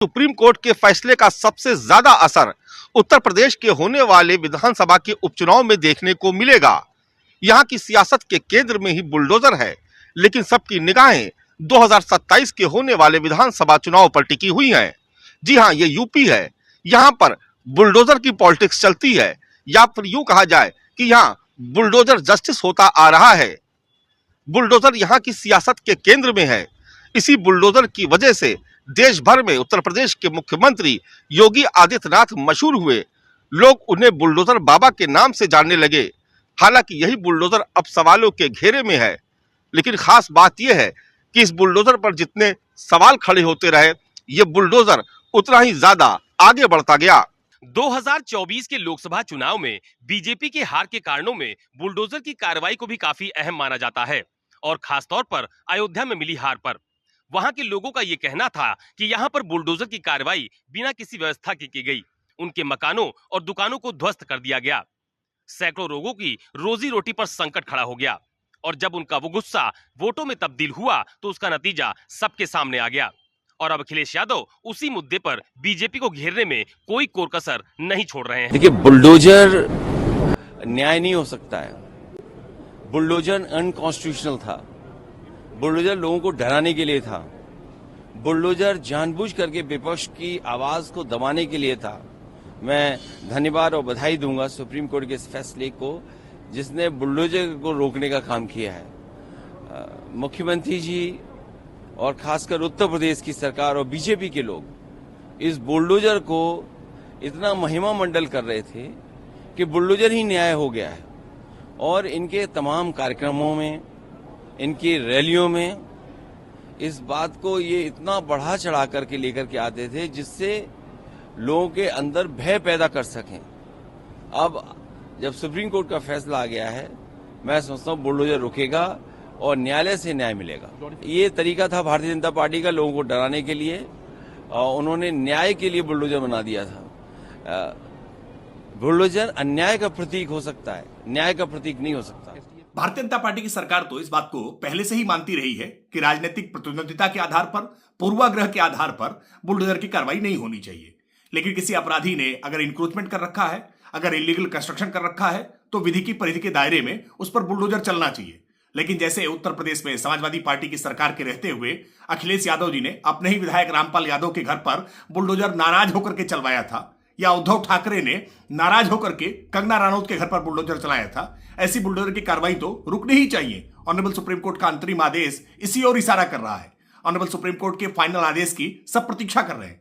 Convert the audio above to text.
Supreme court के फैसले का सबसे ज्यादा असर उत्तर प्रदेश के होने वाले विधानसभा के उपचुनाव में देखने को मिलेगा। यहाँ की सियासत के केंद्र में ही बुलडोजर है, लेकिन सबकी निगाहें 2027 के होने वाले विधानसभा चुनाव पर टिकी हुई हैं। जी हाँ, ये यूपी है। यहाँ पर बुलडोजर की पॉलिटिक्स चलती है, या फिर यूं कहा जाए कि यहाँ बुलडोजर जस्टिस होता आ रहा है। बुलडोजर यहाँ की सियासत के केंद्र में है। इसी बुलडोजर की वजह से देश भर में उत्तर प्रदेश के मुख्यमंत्री योगी आदित्यनाथ मशहूर हुए। लोग उन्हें बुलडोजर बाबा के नाम से जानने लगे। हालांकि यही बुलडोजर अब सवालों के घेरे में है, लेकिन खास बात यह है कि इस बुलडोजर पर जितने सवाल खड़े होते रहे, ये बुलडोजर उतना ही ज्यादा आगे बढ़ता गया। 2024 के लोकसभा चुनाव में बीजेपी के हार के कारणों में बुलडोजर की कार्रवाई को भी काफी अहम माना जाता है, और खासतौर पर अयोध्या में मिली हार पर वहां के लोगों का ये कहना था कि यहां पर बुलडोजर की कार्रवाई बिना किसी व्यवस्था की गई। उनके मकानों और दुकानों को ध्वस्त कर दिया गया। सैकड़ों लोगों की रोजी रोटी पर संकट खड़ा हो गया, और जब उनका वो गुस्सा वोटों में तब्दील हुआ तो उसका नतीजा सबके सामने आ गया। और अब अखिलेश यादव उसी मुद्दे पर बीजेपी को घेरने में कोई कोर कसर नहीं छोड़ रहे हैं। देखिए, बुलडोजर न्याय नहीं हो सकता है। बुलडोजर अनकॉन्स्टिट्यूशनल था। बुलडोजर लोगों को डराने के लिए था। बुलडोजर जानबूझ करके विपक्ष की आवाज को दबाने के लिए था। मैं धन्यवाद और बधाई दूंगा सुप्रीम कोर्ट के इस फैसले को, जिसने बुलडोजर को रोकने का काम किया है। मुख्यमंत्री जी और खासकर उत्तर प्रदेश की सरकार और बीजेपी के लोग इस बुलडोजर को इतना महिमा मंडल कर रहे थे कि बुलडोजर ही न्याय हो गया है। और इनके तमाम कार्यक्रमों में, इनकी रैलियों में इस बात को ये इतना बढ़ा चढ़ा करके लेकर के आते थे जिससे लोगों के अंदर भय पैदा कर सकें। अब जब सुप्रीम कोर्ट का फैसला आ गया है, मैं समझता हूँ बुलडोजर रुकेगा और न्यायालय से न्याय मिलेगा। ये तरीका था भारतीय जनता पार्टी का लोगों को डराने के लिए, और उन्होंने न्याय के लिए बुलडोजर बना दिया था। बुलडोजर अन्याय का प्रतीक हो सकता है, न्याय का प्रतीक नहीं हो सकता। भारतीय जनता पार्टी की सरकार तो इस बात को पहले से ही मानती रही है कि राजनीतिक प्रतिद्वंदिता के आधार पर, पूर्वाग्रह के आधार पर बुलडोजर की कार्रवाई नहीं होनी चाहिए। लेकिन किसी अपराधी ने अगर इंक्रोचमेंट कर रखा है, अगर इलीगल कंस्ट्रक्शन कर रखा है, तो विधि की परिधि के दायरे में उस पर बुलडोजर चलना चाहिए। लेकिन जैसे उत्तर प्रदेश में समाजवादी पार्टी की सरकार के रहते हुए अखिलेश यादव जी ने अपने ही विधायक रामपाल यादव के घर पर बुलडोजर नाराज होकर के चलवाया था, या उद्धव ठाकरे ने नाराज होकर के कंगना रनौत के घर पर बुलडोजर चलाया था, ऐसी बुलडोजर की कार्रवाई तो रुकनी ही चाहिए। ऑनरेबल सुप्रीम कोर्ट का अंतरिम आदेश इसी ओर इशारा कर रहा है। ऑनरेबल सुप्रीम कोर्ट के फाइनल आदेश की सब प्रतीक्षा कर रहे हैं।